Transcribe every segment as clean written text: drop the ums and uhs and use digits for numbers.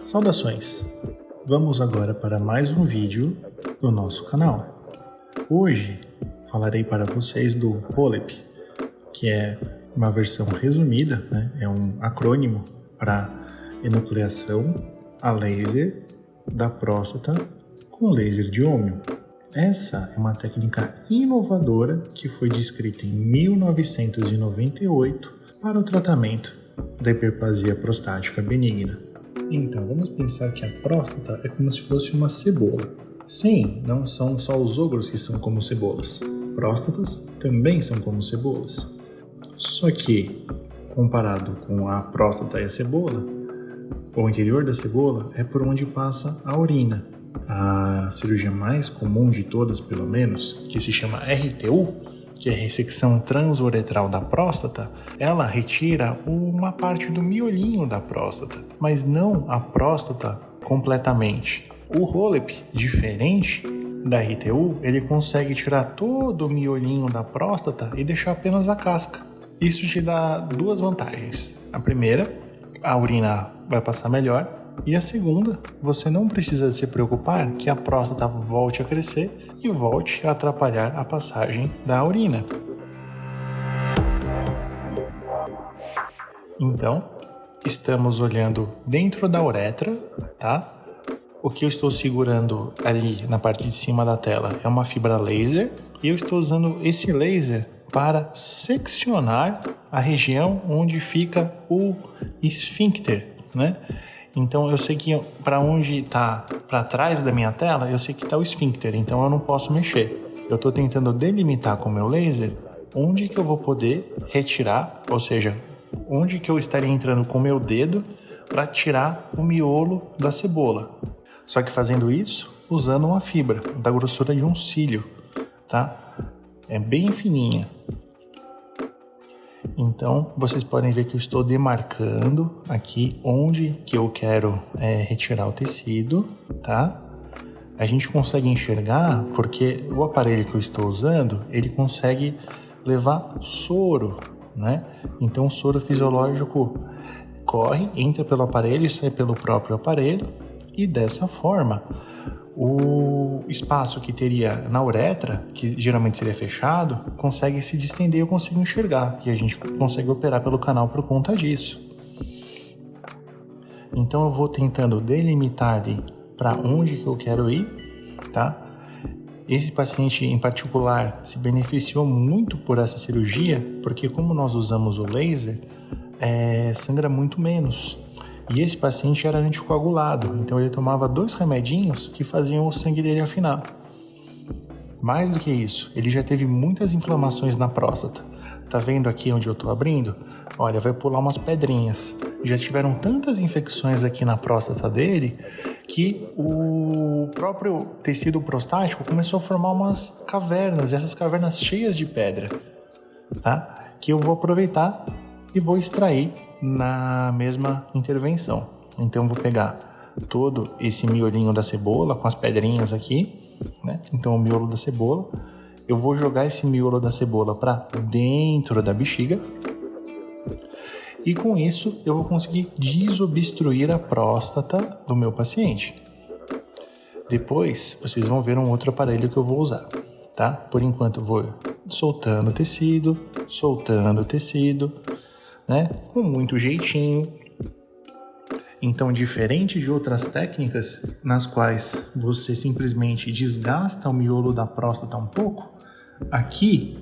Saudações! Vamos agora para mais um vídeo do nosso canal. Hoje falarei para vocês do HOLEP, que é uma versão resumida, é um acrônimo para enucleação a laser da próstata com laser de ômio. Essa é uma técnica inovadora que foi descrita em 1998 para o tratamento da hiperplasia prostática benigna. Então, vamos pensar que a próstata é como se fosse uma cebola. Sim, não são só os ogros que são como cebolas. Próstatas também são como cebolas. Só que, comparado com a próstata e a cebola, o interior da cebola é por onde passa a urina. A cirurgia mais comum de todas, pelo menos, que se chama RTU, que é a ressecção transuretral da próstata, ela retira uma parte do miolinho da próstata, mas não a próstata completamente. O HOLEP, diferente da RTU, ele consegue tirar todo o miolinho da próstata e deixar apenas a casca. Isso te dá duas vantagens. A primeira, a urina vai passar melhor. E a segunda, você não precisa se preocupar que a próstata volte a crescer e volte a atrapalhar a passagem da urina. Então, estamos olhando dentro da uretra, tá? O que eu estou segurando ali na parte de cima da tela é uma fibra laser e eu estou usando esse laser para seccionar a região onde fica o esfíncter, né? Então eu sei que para onde está para trás da minha tela, eu sei que está o esfíncter, então eu não posso mexer. Eu estou tentando delimitar com o meu laser onde que eu vou poder retirar, ou seja, onde que eu estaria entrando com o meu dedo para tirar o miolo da cebola. Só que fazendo isso usando uma fibra da grossura de um cílio, tá? É bem fininha. Então, vocês podem ver que eu estou demarcando aqui onde que eu quero retirar o tecido, tá? A gente consegue enxergar porque o aparelho que eu estou usando, ele consegue levar soro, né? Então, o soro fisiológico corre, entra pelo aparelho e sai pelo próprio aparelho e dessa forma o espaço que teria na uretra, que geralmente seria fechado, consegue se distender e eu consigo enxergar. E a gente consegue operar pelo canal por conta disso. Então eu vou tentando delimitar ali para onde que eu quero ir, tá? Esse paciente em particular se beneficiou muito por essa cirurgia, porque como nós usamos o laser, sangra muito menos. E esse paciente era anticoagulado, então ele tomava 2 remedinhos que faziam o sangue dele afinar. Mais do que isso, ele já teve muitas inflamações na próstata. Tá vendo aqui onde eu tô abrindo? Olha, vai pular umas pedrinhas. Já tiveram tantas infecções aqui na próstata dele que o próprio tecido prostático começou a formar umas cavernas, essas cavernas cheias de pedra, tá? Que eu vou aproveitar e vou extrair na mesma intervenção. Então eu vou pegar todo esse miolinho da cebola com as pedrinhas aqui, né? Então o miolo da cebola, eu vou jogar esse miolo da cebola para dentro da bexiga e com isso eu vou conseguir desobstruir a próstata do meu paciente. Depois vocês vão ver um outro aparelho que eu vou usar, tá? Por enquanto eu vou soltando o tecido, né? Com muito jeitinho. Então, diferente de outras técnicas nas quais você simplesmente desgasta o miolo da próstata um pouco, aqui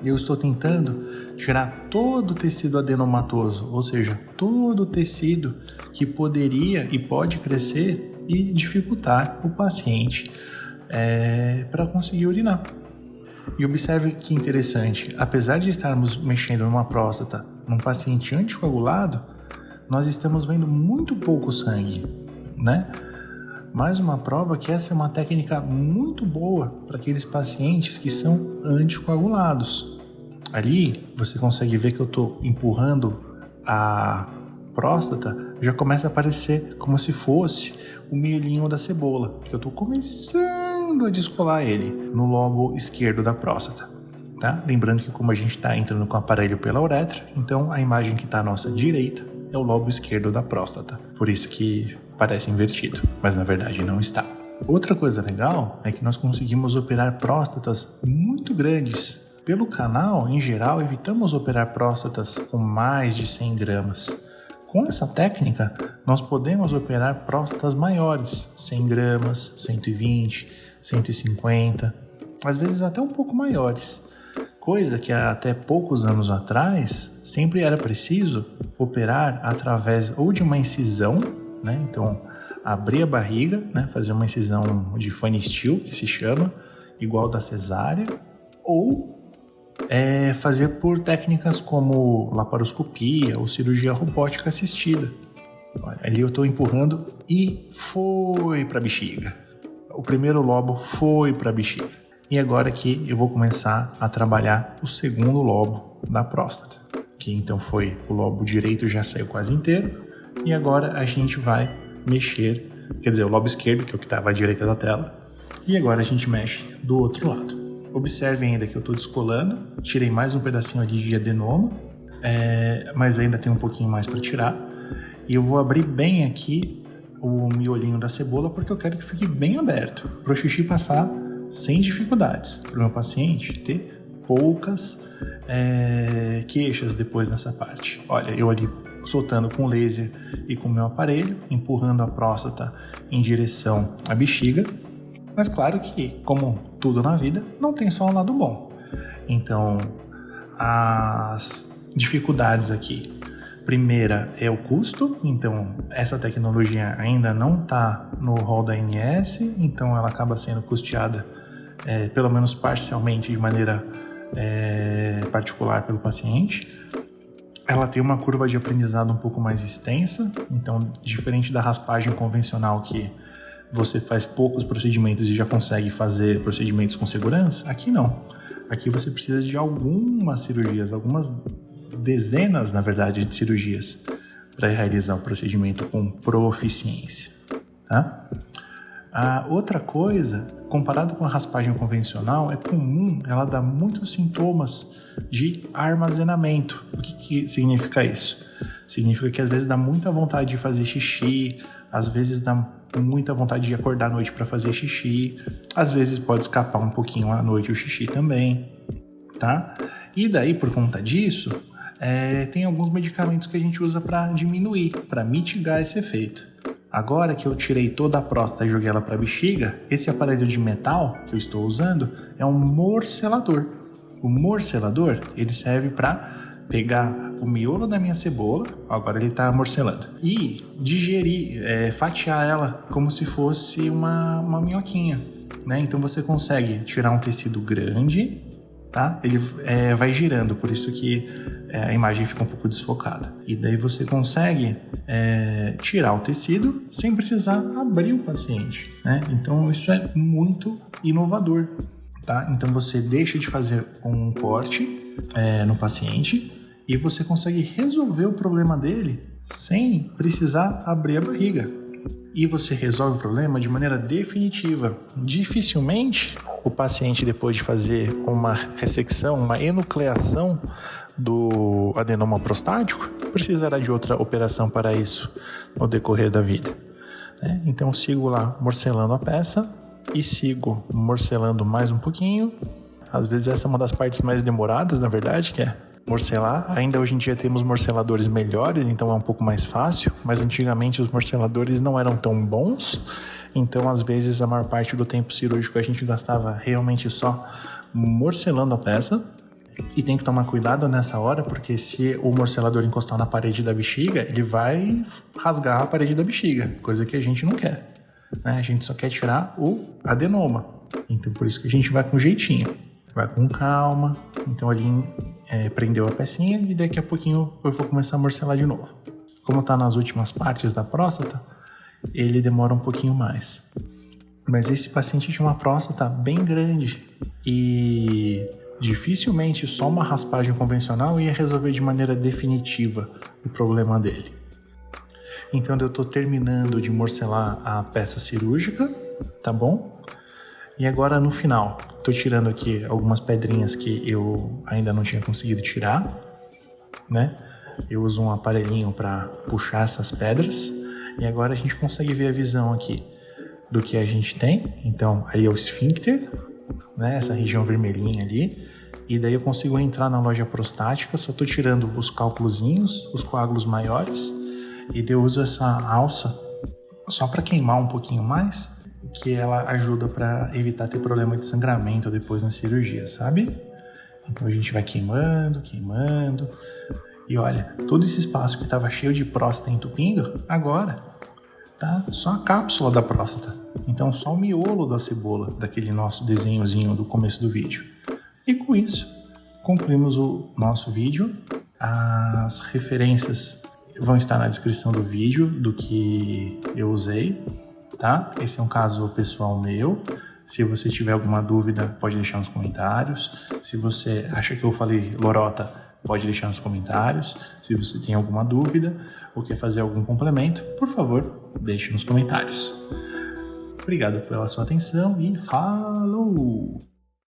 eu estou tentando tirar todo o tecido adenomatoso, ou seja, todo o tecido que poderia e pode crescer e dificultar o paciente para conseguir urinar. E observe que interessante, apesar de estarmos mexendo numa próstata num paciente anticoagulado, nós estamos vendo muito pouco sangue, né? Mais uma prova que essa é uma técnica muito boa para aqueles pacientes que são anticoagulados. Ali você consegue ver que eu estou empurrando a próstata, já começa a aparecer como se fosse o miolinho da cebola, que eu estou começando a descolar ele no lobo esquerdo da próstata, tá? Lembrando que como a gente está entrando com o aparelho pela uretra, então a imagem que está à nossa direita é o lobo esquerdo da próstata. Por isso que parece invertido, mas na verdade não está. Outra coisa legal é que nós conseguimos operar próstatas muito grandes. Pelo canal, em geral, evitamos operar próstatas com mais de 100 gramas. Com essa técnica, nós podemos operar próstatas maiores, 100 gramas, 120, 150, às vezes até um pouco maiores. Coisa que até poucos anos atrás sempre era preciso operar através ou de uma incisão, né? Então, abrir a barriga, né? Fazer uma incisão de funny steel, que se chama, igual da cesárea, ou fazer por técnicas como laparoscopia ou cirurgia robótica assistida. Olha, ali eu estou empurrando e foi para a bexiga. O primeiro lobo foi para a bexiga. E agora que eu vou começar a trabalhar o segundo lobo da próstata, que então foi o lobo direito, já saiu quase inteiro, e agora a gente vai mexer, quer dizer, o lobo esquerdo, que é o que estava à direita da tela, e agora a gente mexe do outro lado. Observe ainda que eu estou descolando, tirei mais um pedacinho ali de adenoma, mas ainda tem um pouquinho mais para tirar, e eu vou abrir bem aqui o miolinho da cebola, porque eu quero que fique bem aberto, para o xixi passar sem dificuldades, para o meu paciente ter poucas queixas depois nessa parte. Olha, eu ali soltando com laser e com o meu aparelho, empurrando a próstata em direção à bexiga, mas claro que, como tudo na vida, não tem só um lado bom. Então, as dificuldades aqui. Primeira é o custo, então essa tecnologia ainda não está no rol da ANS, então ela acaba sendo custeada pelo menos parcialmente de maneira particular pelo paciente. Ela tem uma curva de aprendizado um pouco mais extensa, então diferente da raspagem convencional que você faz poucos procedimentos e já consegue fazer procedimentos com segurança, aqui não. Aqui você precisa de algumas cirurgias, algumas dezenas, na verdade, de cirurgias para realizar o procedimento com proficiência, tá? A outra coisa, comparado com a raspagem convencional, é comum ela dar muitos sintomas de armazenamento. O que significa isso? Significa que às vezes dá muita vontade de fazer xixi, às vezes dá muita vontade de acordar à noite para fazer xixi, às vezes pode escapar um pouquinho à noite o xixi também, tá? E daí, por conta disso, tem alguns medicamentos que a gente usa para diminuir, para mitigar esse efeito. Agora que eu tirei toda a próstata e joguei ela para a bexiga, esse aparelho de metal que eu estou usando é um morcelador. O morcelador, ele serve para pegar o miolo da minha cebola, agora ele está morcelando, e digerir, fatiar ela como se fosse uma minhoquinha, né? Então você consegue tirar um tecido grande, tá? Ele vai girando, por isso que a imagem fica um pouco desfocada. E daí você consegue tirar o tecido sem precisar abrir o paciente, né? Então isso é muito inovador, tá? Então você deixa de fazer um corte no paciente e você consegue resolver o problema dele sem precisar abrir a barriga. E você resolve o problema de maneira definitiva. Dificilmente o paciente, depois de fazer uma ressecção, uma enucleação do adenoma prostático, precisará de outra operação para isso no decorrer da vida, né? Então sigo lá morcelando a peça e sigo morcelando mais um pouquinho. Às vezes essa é uma das partes mais demoradas, na verdade, que é morcelar. Ainda hoje em dia temos morceladores melhores, então é um pouco mais fácil, mas antigamente os morceladores não eram tão bons, então às vezes a maior parte do tempo cirúrgico a gente gastava realmente só morcelando a peça. E tem que tomar cuidado nessa hora, porque se o morcelador encostar na parede da bexiga, ele vai rasgar a parede da bexiga, coisa que a gente não quer, né? A gente só quer tirar o adenoma, então por isso que a gente vai com jeitinho, vai com calma. Então ali prendeu a pecinha e daqui a pouquinho eu vou começar a morcelar de novo. Como está nas últimas partes da próstata, ele demora um pouquinho mais. Mas esse paciente tinha uma próstata bem grande e dificilmente só uma raspagem convencional ia resolver de maneira definitiva o problema dele. Então eu estou terminando de morcelar a peça cirúrgica, tá bom? E agora no final, estou tirando aqui algumas pedrinhas que eu ainda não tinha conseguido tirar, né? eu uso um aparelhinho para puxar essas pedras e agora a gente consegue ver a visão aqui do que a gente tem. Então, aí é o esfíncter, né? Essa região vermelhinha ali. E daí eu consigo entrar na loja prostática, só tô tirando os cálculozinhos, os coágulos maiores. E daí eu uso essa alça só para queimar um pouquinho mais, que ela ajuda para evitar ter problema de sangramento depois na cirurgia, sabe? Então a gente vai queimando. E olha, todo esse espaço que estava cheio de próstata entupindo, agora tá só a cápsula da próstata. Então só o miolo da cebola, daquele nosso desenhozinho do começo do vídeo. E com isso, concluímos o nosso vídeo. As referências vão estar na descrição do vídeo do que eu usei, tá? Esse é um caso pessoal meu. Se você tiver alguma dúvida, pode deixar nos comentários. Se você acha que eu falei lorota, pode deixar nos comentários. Se você tem alguma dúvida ou quer fazer algum complemento, por favor, deixe nos comentários. Obrigado pela sua atenção e falou!